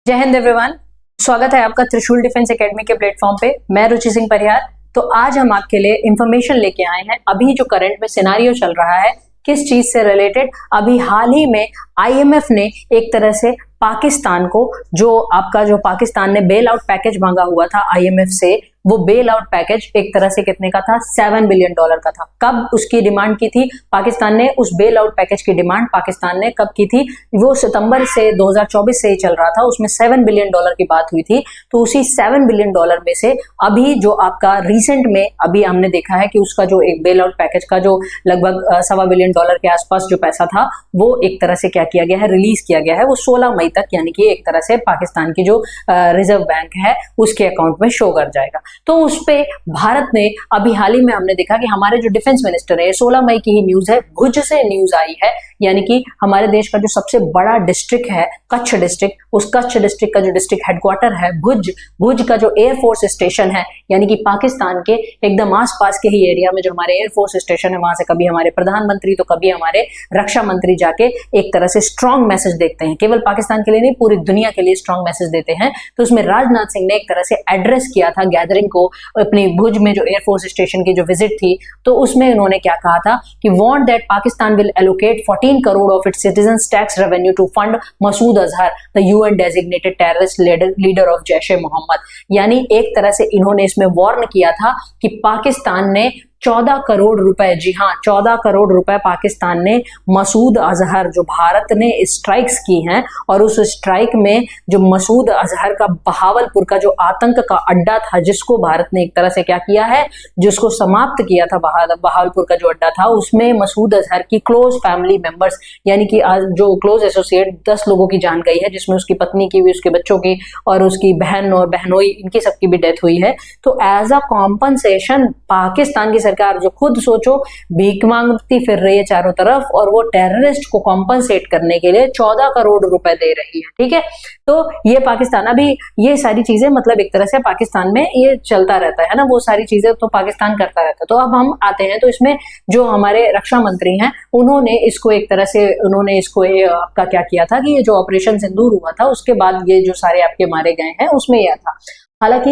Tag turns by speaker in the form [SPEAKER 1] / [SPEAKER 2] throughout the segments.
[SPEAKER 1] जय हिंद एवरीवन, स्वागत है आपका त्रिशूल डिफेंस एकेडमी के प्लेटफॉर्म पे। मैं रुचि सिंह परिहार। तो आज हम आपके लिए इंफॉर्मेशन लेके आए हैं। अभी जो करंट में सिनारियो चल रहा है किस चीज से रिलेटेड, अभी हाल ही में आईएमएफ ने एक तरह से पाकिस्तान को जो पाकिस्तान ने बेल आउट पैकेज मांगा हुआ था आईएमएफ से, वो बेल आउट पैकेज एक तरह से कितने का था, $7 बिलियन का था। कब उसकी डिमांड की थी पाकिस्तान ने? उस बेल आउट पैकेज की डिमांड पाकिस्तान ने कब की थी? वो सितंबर से 2024 से ही चल रहा था। उसमें $7 बिलियन की बात हुई थी। तो उसी $7 बिलियन में से अभी जो आपका रिसेंट में अभी हमने देखा है कि उसका जो एक बेल आउट पैकेज का जो लगभग $1.25 बिलियन के आसपास जो पैसा था, वो एक तरह से क्या किया गया है, रिलीज किया गया है। वो 16 मई तक, यानी कि एक तरह से पाकिस्तान की जो रिजर्व बैंक है उसके अकाउंट में शो कर जाएगा। तो उस पे भारत ने अभी हाल ही में हमने देखा कि हमारे जो डिफेंस मिनिस्टर है, 16 मई की ही न्यूज है, भुज से न्यूज आई है, यानी कि हमारे देश का जो सबसे बड़ा डिस्ट्रिक्ट है कच्छ डिस्ट्रिक्ट, उस कच्छ डिस्ट्रिक्ट का जो डिस्ट्रिक्ट हेडक्वार्टर है भुज का जो एयरफोर्स स्टेशन है, यानी कि पाकिस्तान के एकदम आसपास के ही एरिया में जो हमारे एयरफोर्स स्टेशन है, वहां से कभी हमारे प्रधानमंत्री तो कभी हमारे रक्षा मंत्री जाके एक तरह से स्ट्रॉन्ग मैसेज देखते हैं। केवल पाकिस्तान के लिए नहीं, पूरी दुनिया के लिए स्ट्रॉन्ग मैसेज देते हैं। तो उसमें राजनाथ सिंह ने एक तरह से एड्रेस किया था गैदरिंग को अपनी भुज में जो एयरफोर्स स्टेशन की जो विजिट थी। तो उसमें उन्होंने क्या कहा था कि want that Pakistan will allocate 14 crore of its citizens tax revenue to fund Masood Azhar, the UN designated terrorist leader of Jaish-e-Mohammed. यानी एक तरह से इन्होंने इसमें वार्न किया था कि पाकिस्तान ने 14 करोड़ रुपए, जी हाँ 14 करोड़ रुपए पाकिस्तान ने मसूद अजहर, जो भारत ने स्ट्राइक्स की हैं, और उस स्ट्राइक में जो मसूद अजहर का बहावलपुर का जो आतंक का अड्डा था, जिसको भारत ने एक तरह से क्या किया है, जिसको समाप्त किया था, बहावलपुर का जो अड्डा था, उसमें मसूद अजहर की क्लोज फैमिली मेंबर्स, यानी कि जो क्लोज एसोसिएट 10 लोगों की जान गई है, जिसमें उसकी पत्नी की भी, उसके बच्चों की और उसकी बहन और बहनोई, इनकी सबकी भी डेथ हुई है। तो एज अ कॉम्पनसेशन पाकिस्तान की सरकार, जो खुद सोचो भीख मांगती फिर रही है चारों तरफ, और वो टेररिस्ट को कॉम्पनसेट करने के लिए 14 करोड़ रुपए दे रही है। ठीक है, तो ये पाकिस्तान, अभी ये सारी चीजें मतलब एक तरह से पाकिस्तान में ये चलता रहता है ना, वो सारी चीजें तो पाकिस्तान करता रहता है। तो अब हम आते हैं, तो इसमें जो हमारे रक्षा मंत्री हैं उन्होंने इसको एक तरह से आपका क्या किया था कि ये जो ऑपरेशन सिंदूर हुआ था उसके बाद ये जो सारे आपके मारे गए हैं उसमें यह था। हालांकि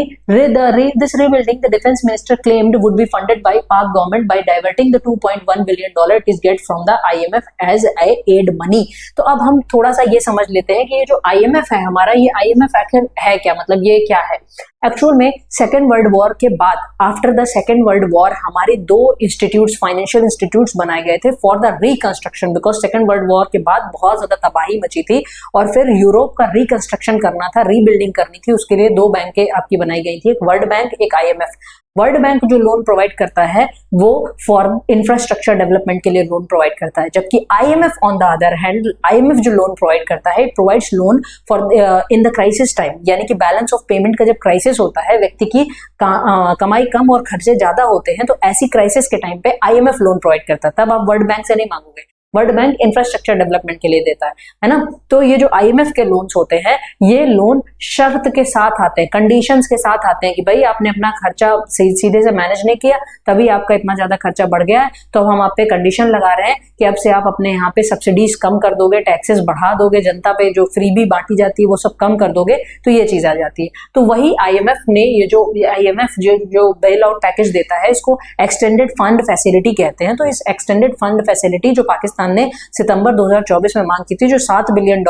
[SPEAKER 1] this rebuilding the defense minister claimed would be funded by Pak government by diverting the $2.1 billion it is get from the IMF as a aid money। तो अब हम थोड़ा सा ये समझ लेते हैं कि ये जो IMF है हमारा, ये IMF आखिर है क्या, मतलब ये क्या है। एक्चुअल में सेकेंड वर्ल्ड वॉर के बाद, after the second world war, हमारे 2 इंस्टीट्यूट्स, फाइनेंशियल इंस्टीट्यूट्स बनाए गए थे for the reconstruction, because second world war के बाद बहुत ज्यादा तबाही मची थी और फिर यूरोप का रिकंस्ट्रक्शन करना था, रीबिल्डिंग करनी थी। उसके लिए 2 बैंकें आपकी बनाई गई थी, एक वर्ल्ड बैंक, एक IMF। वर्ल्ड बैंक जो लोन प्रोवाइड करता है वो फॉर इंफ्रास्ट्रक्चर डेवलपमेंट के लिए लोन प्रोवाइड करता है, जबकि IMF on the other hand, IMF जो लोन प्रोवाइड करता है, it provides loan for in the crisis time, यानी कि बैलेंस ऑफ पेमेंट का जब क्राइसिस होता है, व्यक्ति की कमाई कम और खर्चे ज्यादा होते हैं, तो ऐसी क्राइसिस के टाइम पे IMF लोन प्रोवाइड करता है। तब आप वर्ल्ड बैंक से नहीं मांगोगे, वर्ल्ड बैंक इंफ्रास्ट्रक्चर डेवलपमेंट के लिए देता है ना। तो ये जो IMF के लोन्स होते हैं, ये लोन शर्त के साथ आते हैं, कंडीशंस के साथ आते हैं कि भाई आपने अपना खर्चा सीधे से मैनेज नहीं किया, तभी आपका इतना ज्यादा खर्चा बढ़ गया है, तो हम आप पे कंडीशन लगा रहे हैं कि अब से आप अपने यहाँ पे सब्सिडीज कम कर दोगे, टैक्सेस बढ़ा दोगे, जनता पे जो फ्रीबी बांटी जाती है वो सब कम कर दोगे, तो ये चीज आ जाती है। तो वही IMF ने ये जो IMF जो बेल आउट पैकेज देता है, इसको एक्सटेंडेड फंड फैसिलिटी कहते हैं। तो इस एक्सटेंडेड फंड फैसिलिटी जो पाकिस्तान ने सितंबर 2024 में मांग की थी, जो $7 बिलियन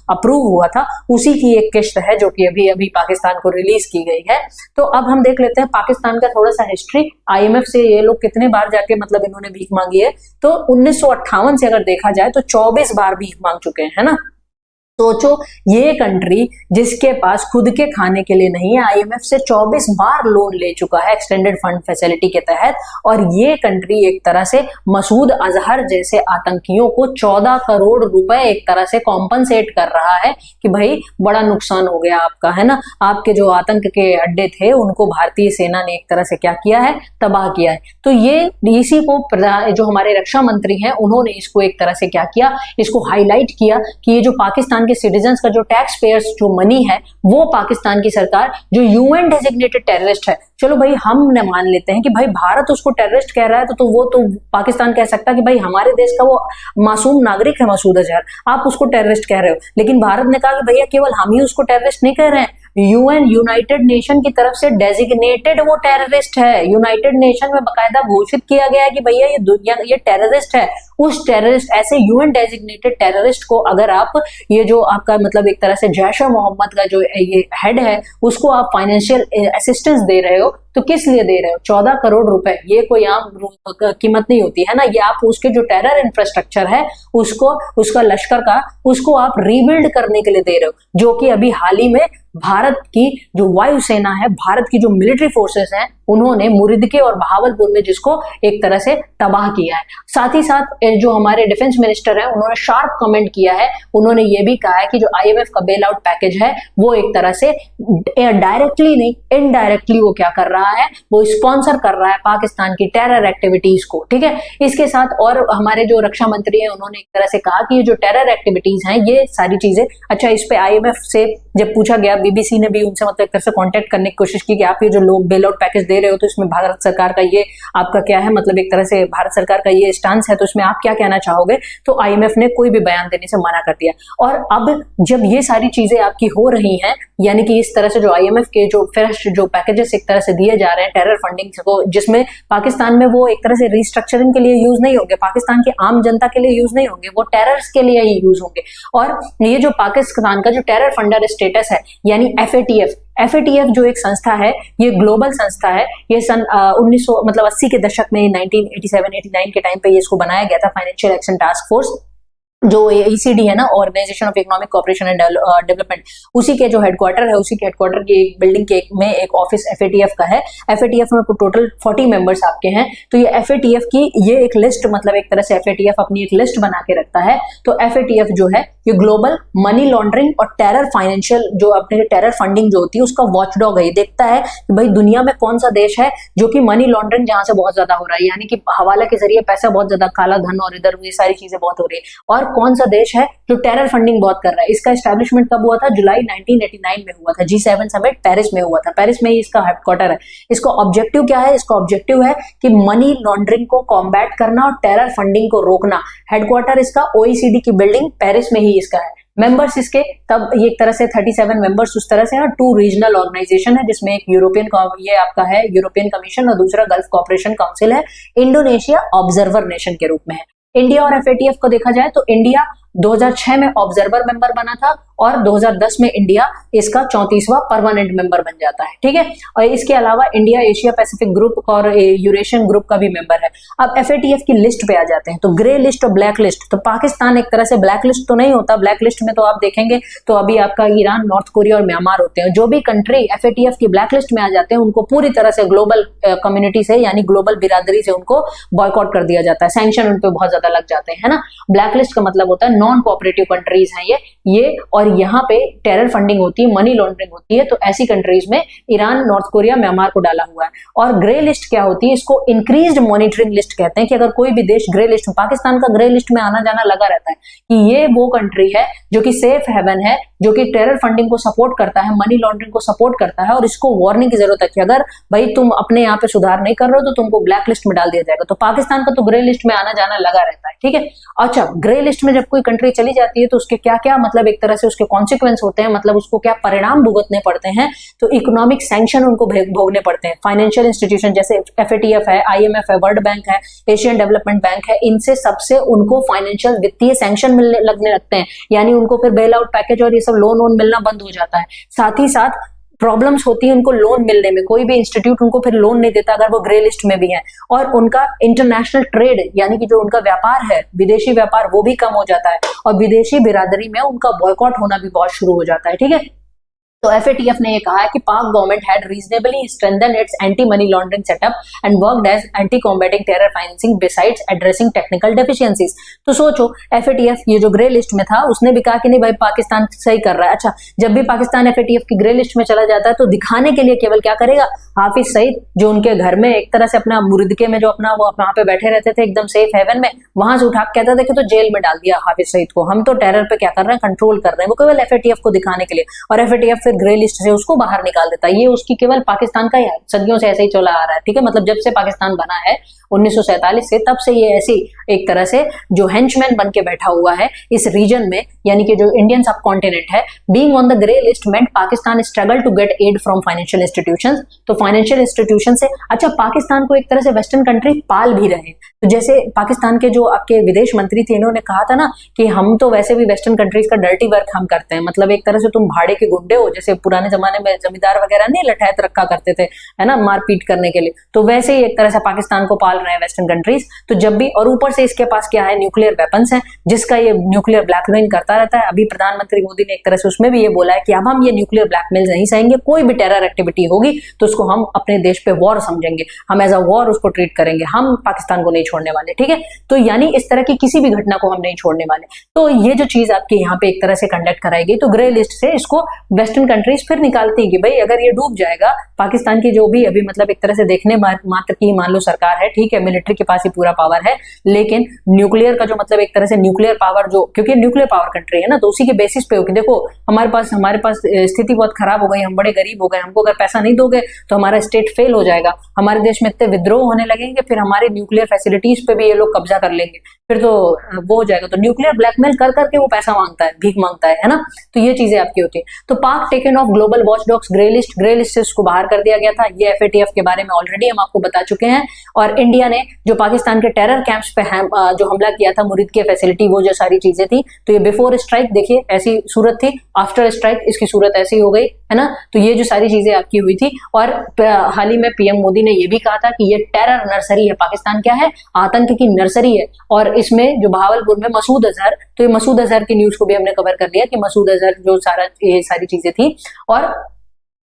[SPEAKER 1] अप्रूव हुआ था, उसी की एक किस्त है जो कि अभी पाकिस्तान को रिलीज की गई है। तो अब हम देख लेते हैं पाकिस्तान का थोड़ा सा हिस्ट्री, IMF से ये लोग कितने बार जाके मतलब इन्होंने भीख मांगी है। तो 1958 से अगर देखा जाए तो 24 बार भीख मांग चुके हैं, है ना। सोचो, ये कंट्री जिसके पास खुद के खाने के लिए नहीं है, IMF से 24 बार लोन ले चुका है एक्सटेंडेड फंड फैसिलिटी के तहत, और ये कंट्री एक तरह से मसूद अजहर जैसे आतंकियों को 14 करोड़ रुपए एक तरह से कॉम्पनसेट कर रहा है कि भाई बड़ा नुकसान हो गया आपका, है ना। आपके जो आतंक के अड्डे थे उनको भारतीय सेना ने एक तरह से क्या किया है, तबाह किया है। तो ये इसी को जो हमारे रक्षा मंत्री हैं उन्होंने इसको एक तरह से क्या किया, इसको हाईलाइट किया कि ये जो पाकिस्तान के सिटीजन्स का जो टैक्स पेयर्स जो मनी है वो पाकिस्तान की सरकार जो यूएन डेजिग्नेटेड टेररिस्ट है, चलो भाई हम न मान लेते हैं कि भाई भारत उसको टेररिस्ट कह रहा है तो वो तो पाकिस्तान कह सकता है कि भाई हमारे देश का वो मासूम नागरिक है मसूद अजहर, आप उसको टेररिस्ट कह रहे हो। लेकिन भारत ने कहा कि भैया केवल हम ही उसको टेररिस्ट नहीं कह रहे हैं, यूएन यूनाइटेड नेशन की तरफ से डेजिग्नेटेड वो टेररिस्ट है, यूनाइटेड नेशन में बकायदा घोषित किया गया है कि भैया ये टेररिस्ट है। उस टेररिस्ट ऐसे यूएन डेजिग्नेटेड टेररिस्ट को अगर आप ये जो आपका मतलब एक तरह से जैश ए मोहम्मद का जो ये हेड है उसको आप फाइनेंशियल असिस्टेंस दे रहे हो तो किस लिए दे रहे हो? 14 करोड़ रुपए, ये कोई आम कीमत नहीं होती है ना। ये आप उसके जो टेरर इंफ्रास्ट्रक्चर है उसको, उसका लश्कर का, उसको आप रीबिल्ड करने के लिए दे रहे हो, जो कि अभी हाल ही में भारत की जो वायुसेना है, भारत की जो मिलिट्री फोर्सेस हैं, उन्होंने मुरिदके और बहावलपुर में जिसको एक तरह से तबाह किया है। साथ ही साथ जो हमारे डिफेंस मिनिस्टर हैं उन्होंने शार्प कमेंट किया है, उन्होंने ये भी कहा है कि जो आईएमएफ का बेल आउट पैकेज है वो एक तरह से डायरेक्टली नहीं इनडायरेक्टली वो क्या कर रहा है, वो स्पॉन्सर कर रहा है पाकिस्तान की टेरर एक्टिविटीज को। ठीक है, इसके साथ और हमारे जो रक्षा मंत्री हैं उन्होंने एक तरह से कहा कि ये जो टेरर एक्टिविटीज हैं ये सारी चीजें, अच्छा इस पे आईएमएफ से जब पूछा गया, बीबीसी ने भी उनसे मतलब एक तरह से कांटेक्ट करने की कोशिश की कि आप ये जो लोग बेल आउट पैकेज दे रहे हो तो इसमें भारत सरकार का ये आपका क्या है, मतलब एक तरह से भारत सरकार का ये स्टांस है तो इसमें आप क्या कहना चाहोगे? तो आईएमएफ ने कोई भी बयान देने से मना कर दिया। और अब जब ये सारी चीजें आपकी हो रही हैं, यानी कि इस तरह से जो आईएमएफ के जो फ्रेश जो पैकेजेस एक तरह से दिए जा रहे हैं टेरर फंडिंग को, जिसमें पाकिस्तान में वो एक तरह से रिस्ट्रक्चरिंग के लिए यूज नहीं होंगे, पाकिस्तान की आम जनता के लिए यूज नहीं होंगे, वो टेरर्स के लिए ही यूज होंगे। और ये जो पाकिस्तान का जो टेरर फंडर स्टेटस है यानी एफएटीएफ जो एक संस्था है, ये ग्लोबल संस्था है, ये सन 1900 मतलब 80 के दशक में 1987-89 के टाइम पे ये इसको बनाया गया था, फाइनेंशियल एक्शन टास्क फोर्स जो ईसीडी है ना, organisation of economic cooperation and development, उसी के जो हेडक्वार्टर है, उसी के हेडक्वार्टर की बिल्डिंग के में एक ऑफिस एफएटीएफ का है। एफएटीएफ में टोटल 40 मेंबर्स आपके हैं। तो ये एफएटीएफ की ये एक लिस्ट, मतलब एक तरह से एफएटीएफ अपनी एक लिस्ट बना के रखता है। तो एफएटीएफ जो है ये ग्लोबल मनी लॉन्ड्रिंग और टेरर फाइनेंशियल जो अपने टेरर फंडिंग जो होती है उसका वॉचडॉग है। ये देखता है कि भाई दुनिया में कौन सा देश है जो कि मनी लॉन्ड्रिंग जहां से बहुत ज्यादा हो रहा है, यानी कि हवाला के जरिए पैसा बहुत ज्यादा, काला धन और इधर ये सारी चीजें बहुत हो रही है, और कौन सा देश है जो टेरर फंडिंग बहुत कर रहा है। इसका एस्टैब्लिशमेंट कब हुआ था? जुलाई 1989 में हुआ था, G7 समिट पेरिस में हुआ था, पेरिस में ही इसका हेडक्वार्टर है। इसका ऑब्जेक्टिव क्या है? इसका ऑब्जेक्टिव है कि मनी लॉन्ड्रिंग को कॉम्बैट करना और टेरर फंडिंग को रोकना। हेडक्वार्टर इसका ओईसीडी की बिल्डिंग पेरिस में ही इसका है। मेंबर्स इसके तब ये एक तरह से 37 मेंबर्स उस तरह से है, 2 रीजनल ऑर्गेनाइजेशन है जिसमें एक यूरोपियन ये आपका है यूरोपियन कमीशन और दूसरा गल्फ कोऑपरेशन काउंसिल है। इंडोनेशिया ऑब्जर्वर नेशन के रूप में है। इंडिया और एफएटीएफ को देखा जाए तो इंडिया 2006 में ऑब्जर्वर मेंबर बना था और 2010 में इंडिया इसका 34वां परमानेंट मेंबर बन जाता है। ठीक है, और इसके अलावा इंडिया एशिया पैसिफिक ग्रुप और यूरेशियन ग्रुप का भी मेंबर है। अब एफएटीएफ की लिस्ट पे आ जाते हैं, तो ग्रे लिस्ट और ब्लैक लिस्ट। तो पाकिस्तान एक तरह से ब्लैक लिस्ट तो नहीं होता, ब्लैक लिस्ट में तो आप देखेंगे तो अभी आपका ईरान, नॉर्थ कोरिया और म्यांमार होते हैं। जो भी कंट्री एफएटीएफ की ब्लैक लिस्ट में आ जाते हैं उनको पूरी तरह से ग्लोबल कम्युनिटी से यानी ग्लोबल बिरादरी से उनको बॉयकॉट कर दिया जाता है, सैंक्शन उन पे बहुत ज्यादा लग जाते हैं, है ना। ब्लैक लिस्ट का मतलब होता है नॉन कोऑपरेटिव कंट्रीज हैं ये और यहाँ पे टेरर फंडिंग होती है, मनी लॉन्ड्रिंग होती है, तो ऐसी कंट्रीज में ईरान, नॉर्थ कोरिया, म्यांमार को डाला हुआ है। और ग्रे लिस्ट क्या होती है? इसको इंक्रीज्ड मॉनिटरिंग लिस्ट कहते हैं कि अगर कोई भी देश ग्रे लिस्ट में, पाकिस्तान का ग्रे लिस्ट में आना जाना लगा रहता है कि ये वो कंट्री है जो कि सेफ हेवन है, जो कि टेरर फंडिंग को सपोर्ट करता है, मनी लॉन्ड्रिंग को सपोर्ट करता है, और इसको वार्निंग की जरूरत है कि अगर भाई तुम अपने यहाँ पे सुधार नहीं कर रहे हो तो तुमको ब्लैक लिस्ट में डाल दिया जाएगा। तो पाकिस्तान का तो ग्रे लिस्ट में आना जाना लगा रहता है। ठीक है, अच्छा ग्रे लिस्ट में जब कोई कंट्री चली जाती है तो उसके क्या क्या मतलब एक तरह से उसके कॉन्सिक्वेंस होते हैं, मतलब उसको क्या परिणाम भुगतने पड़ते हैं? तो इकोनॉमिक सैंक्शन उनको भोगने पड़ते हैं। फाइनेंशियल इंस्टीट्यूशन जैसे एफएटीएफ है, आईएमएफ है, वर्ल्ड बैंक है, एशियन डेवलपमेंट बैंक है, इनसे सबसे उनको फाइनेंशियल वित्तीय सैंक्शन मिलने लगने लगते हैं, यानी उनको फिर बेल आउट पैकेज और ये सब लोन मिलना बंद हो जाता है। साथ ही साथ प्रॉब्लम्स होती है उनको लोन मिलने में, कोई भी इंस्टीट्यूट उनको फिर लोन नहीं देता अगर वो ग्रे लिस्ट में भी है। और उनका इंटरनेशनल ट्रेड यानी कि जो उनका व्यापार है, विदेशी व्यापार, वो भी कम हो जाता है और विदेशी बिरादरी में उनका बॉयकॉट होना भी बहुत शुरू हो जाता है। ठीक है, तो FATF ने ये कहा है कि Pak government had reasonably strengthen its anti money laundering setup and worked as anti combating terror financing besides addressing technical deficiencies. तो सोचो FATF ये जो ग्रे लिस्ट में था उसने भी कहा कि नहीं भाई पाकिस्तान सही कर रहा है। अच्छा, जब भी पाकिस्तान FATF की ग्रे लिस्ट में चला जाता है तो दिखाने के लिए केवल क्या करेगा, हाफिज सईद जो उनके घर में एक तरह से अपना मुर्दके में जो अपना वो वहां पे बैठे रहते थे एकदम सेफ हेवन में, वहां से उठा के कहता था कि तो जेल में डाल दिया हाफिज सईद को, हम तो टेरर पे क्या कर रहे हैं, कंट्रोल कर रहे हैं। वो केवल FATF को दिखाने के लिए, और FATF फिर ग्रे लिस्ट से उसको बाहर निकाल देता है। ये उसकी केवल पाकिस्तान का ही है, सदियों से ऐसे ही चला आ रहा है, ठीक है। मतलब जब से पाकिस्तान बना है 1947 से, तब से ये ऐसी एक तरह से जो हेंचमैन बन के बैठा हुआ है इस रीजन में, यानी कि जो इंडियन सब कॉन्टिनेंट है। Being on the grey list meant Pakistan struggle to get aid from financial institutions. तो फाइनेंशियल इंस्टीट्यूशन से, अच्छा पाकिस्तान को एक तरह से वेस्टर्न कंट्री पाल भी रहे। तो जैसे पाकिस्तान के जो आपके विदेश मंत्री थे, इन्होंने कहा था ना कि हम तो वैसे भी वेस्टर्न कंट्रीज का डर्टी वर्क हम करते हैं, मतलब एक तरह से तुम भाड़े के गुंडे हो, जैसे पुराने जमाने में जमींदार वगैरह नहीं लठैत रखा करते थे, है ना, मारपीट करने के लिए। तो वैसे ही एक तरह से पाकिस्तान को पाल रहे हैं वेस्टर्न कंट्रीज। तो जब भी, और ऊपर से इसके पास क्या है, न्यूक्लियर वेपन्स हैं, जिसका ये न्यूक्लियर ब्लैकमेल करता रहता है। अभी प्रधानमंत्री मोदी ने एक तरह से उसमें भी ये बोला है कि अब हम ये न्यूक्लियर ब्लैकमेल नहीं सहेंगे, कोई भी टेरर एक्टिविटी होगी तो उसको हम अपने देश पे वॉर समझेंगे, हम एज अ वॉर उसको ट्रीट करेंगे, हम पाकिस्तान को नहीं छोड़ने वाले, ठीक है। तो यानी इस तरह की किसी भी घटना को हम नहीं छोड़ने वाले। तो ये जो चीज आपके यहाँ पे एक तरह से कंडक्ट कराई गई, तो ग्रे लिस्ट से इसको वेस्टर्न कंट्रीज फिर निकालती है कि भाई अगर ये डूब जाएगा, पाकिस्तान की जो भी अभी मतलब एक तरह से देखने मात्र की मान लो सरकार है, ठीक है, मिलिट्री के पास ही पूरा पावर है, लेकिन न्यूक्लियर का जो मतलब एक तरह से न्यूक्लियर पावर जो, क्योंकि न्यूक्लियर पावर कंट्री है ना, तो उसी के बेसिस पे होगी। देखो हमारे पास स्थिति बहुत खराब हो गई, हम बड़े गरीब हो गए, हमको अगर पैसा नहीं दोगे तो हमारा स्टेट फेल हो जाएगा, हमारे देश में इतने विद्रोह होने लगेंगे, फिर हमारे न्यूक्लियर फैसिलिटीज पे भी ये लोग कब्जा कर लेंगे, फिर तो वो हो जाएगा। तो न्यूक्लियर ब्लैकमेल कर करके वो पैसा मांगता है, भीख मांगता है ना। तो ये चीजें आपकी होती है। तो Pak taken off global watchdogs grey list से उसको बाहर कर दिया गया था। ये FATF के बारे में ऑलरेडी हम आपको बता चुके हैं। और इंडिया ने जो पाकिस्तान के टेरर कैंप्स पे जो हमला किया था, मुरीद की फैसिलिटी, वो जो सारी चीजें थी, तो ये बिफोर स्ट्राइक देखिए ऐसी सूरत थी, आफ्टर स्ट्राइक इसकी सूरत ऐसी हो गई, है ना। तो ये जो सारी चीजें आपकी हुई थी। और हाल ही में PM मोदी ने ये भी कहा था कि ये टेरर नर्सरी है, पाकिस्तान क्या है, आतंक की नर्सरी है। और इसमें जो बहावलपुर में मसूद अजहर, तो ये मसूद अजहर की न्यूज को भी हमने कवर कर लिया कि मसूद अजहर जो ये सारी चीजें थी। और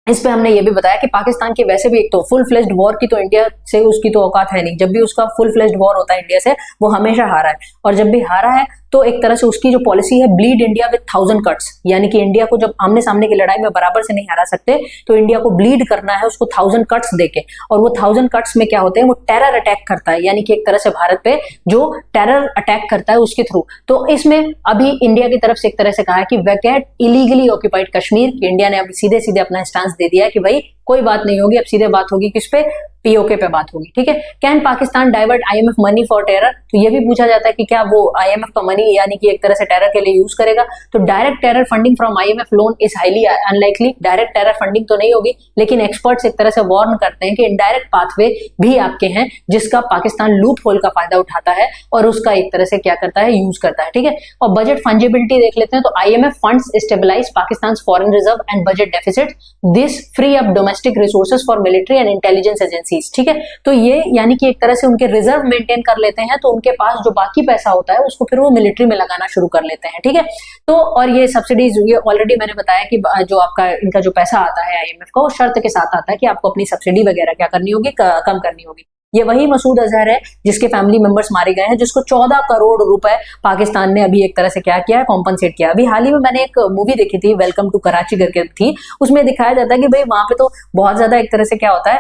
[SPEAKER 1] इस पे हमने ये भी बताया कि पाकिस्तान की वैसे भी एक तो फुल फ्लेज्ड वॉर की तो इंडिया से उसकी तो औकात है नहीं, जब भी उसका फुल फ्लेज्ड वॉर होता है इंडिया से वो हमेशा हारा है। और जब भी हारा है तो एक तरह से उसकी जो पॉलिसी है, ब्लीड इंडिया विद 1000 कट्स, यानी कि इंडिया को जब आमने सामने की लड़ाई में बराबर से नहीं हरा सकते तो इंडिया को ब्लीड करना है उसको 1000 कट्स देके। और वो 1000 कट्स में क्या होते हैं, वो टेरर अटैक करता है, यानी कि एक तरह से भारत पे जो टेरर अटैक करता है उसके थ्रू। तो इसमें अभी इंडिया की तरफ से एक तरह से कहा है कि वैकेट इलीगली ऑक्यूपाइड कश्मीर, इंडिया ने अभी सीधे सीधे अपना स्टांस दे दिया है कि भाई कोई बात नहीं होगी, अब सीधे बात होगी किस पे, POK पे बात होगी, ठीक है। Can Pakistan divert IMF money for terror, तो ये भी पूछा जाता है कि क्या वो IMF का मनी यानी कि एक तरह से टेरर के लिए यूज करेगा। तो direct terror funding from IMF loan is highly unlikely, direct terror funding तो नहीं होगी, लेकिन एक्सपर्ट्स एक तरह से वार्न करते हैं कि इनडायरेक्ट पाथवे भी आपके हैं जिसका पाकिस्तान लूप होल का फायदा उठाता है और उसका एक तरह से क्या करता है, यूज करता है, ठीक है। और बजट फंजिबिलिटी देख लेते हैं, तो IMF funds stabilise Pakistan foreign reserve and budget deficit, this free up domestic resources for military and intelligence agencies, ठीक है। तो ये यानी कि एक तरह से उनके रिजर्व मेंटेन कर लेते हैं, तो उनके पास जो बाकी पैसा होता है उसको फिर वो मिलिट्री में लगाना शुरू कर लेते हैं, ठीक है। तो और ये सब्सिडीज, ये ऑलरेडी मैंने बताया कि जो आपका इनका जो पैसा आता है IMF का, वो शर्त के साथ आता है कि आपको अपनी सब्सिडी वगैरह क्या करनी होगी, कम करनी होगी। ये वही मसूद अजहर है जिसके फैमिली मेंबर्स मारे गए हैं, जिसको 14 करोड़ रुपए पाकिस्तान ने अभी एक तरह से क्या किया है, कॉम्पनसेट किया। अभी हाल ही में मैंने एक मूवी देखी थी, वेलकम टू कराची करके थी, उसमें दिखाया जाता है कि भाई वहां पे तो बहुत ज्यादा एक तरह से क्या होता है,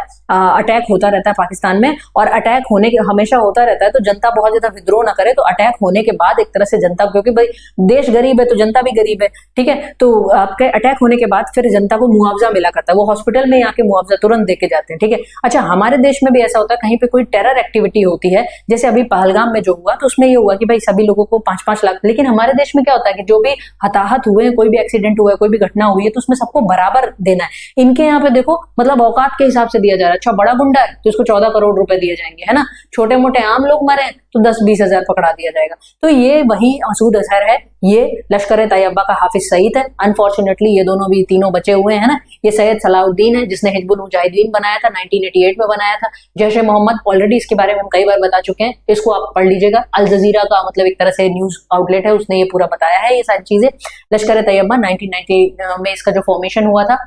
[SPEAKER 1] अटैक होता रहता है पाकिस्तान में, और अटैक होने के हमेशा होता रहता है, तो जनता बहुत ज्यादा विद्रोह ना करे, तो अटैक होने के बाद एक तरह से जनता, क्योंकि भाई देश गरीब है तो जनता भी गरीब है, ठीक है, तो आपके अटैक होने के बाद फिर जनता को मुआवजा मिला करता है, वो हॉस्पिटल में आके मुआवजा तुरंत देके जाते हैं, ठीक है। अच्छा, हमारे देश में भी ऐसा होता है, कहीं पे कोई टेरर एक्टिविटी होती है, जैसे अभी पहलगाम में जो हुआ, तो उसमें ये हुआ कि भाई सभी लोगों को 5-5 लाख, लेकिन हमारे देश में क्या होता है कि जो भी हताहत हुए, कोई भी एक्सीडेंट हुआ है, कोई भी घटना हुई है, तो उसमें सबको बराबर देना है। इनके यहाँ पे देखो मतलब औकात के हिसाब से दिया जा रहा है। अच्छा, बड़ा गुंडा है तो उसको 14 करोड़ रुपए दिए जाएंगे, है ना, छोटे मोटे आम लोग मरे तो 10-20 हजार पकड़ा दिया जाएगा। तो ये वही मसूद अजहर है, ये लश्कर तैयबा का हाफिज सईद है। अनफॉर्चुनेटली ये दोनों भी तीनों बचे हुए हैं ना। ये सैयद सलाउद्दीन है जिसने हिजबुल मुजाहिदीन बनाया था, 1988 में बनाया था। जैश ए मोहम्मद, ऑलरेडी इसके बारे में हम कई बार बता चुके हैं, इसको आप पढ़ लीजिएगा। अल जजीरा का मतलब एक तरह से न्यूज आउटलेट है, उसने ये पूरा बताया है ये सारी चीजें। लश्कर तैयबा 1990 में इसका जो फॉर्मेशन हुआ था।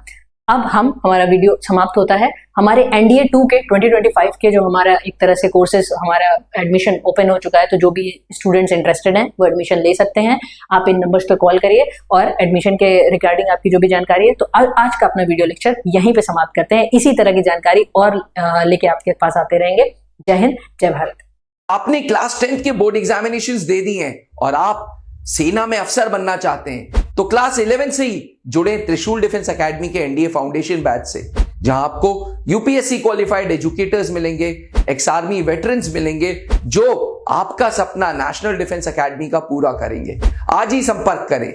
[SPEAKER 1] अब हमारा वीडियो समाप्त होता है। हमारे NDA 2 के 2025 के जो हमारा एक तरह से कोर्सेज, हमारा एडमिशन ओपन हो चुका है, तो जो भी स्टूडेंट्स इंटरेस्टेड हैं वो एडमिशन ले सकते हैं। आप इन नंबर्स पे कॉल करिए और एडमिशन के रिगार्डिंग आपकी जो भी जानकारी है। तो आज का अपना वीडियो लेक्चर यहीं पे समाप्त करते हैं। इसी तरह की जानकारी और लेके आपके पास आते रहेंगे। जय हिंद, जय भारत।
[SPEAKER 2] आपने क्लास 10th के बोर्ड एग्जामिनेशंस दे दी हैं और आप सेना में अफसर बनना चाहते हैं, तो क्लास 11 से ही जुड़े त्रिशूल डिफेंस एकेडमी के NDA फाउंडेशन बैच से, जहां आपको UPSC क्वालिफाइड एजुकेटर्स मिलेंगे, एक्स आर्मी वेटरन्स मिलेंगे, जो आपका सपना नेशनल डिफेंस एकेडमी का पूरा करेंगे। आज ही संपर्क करें।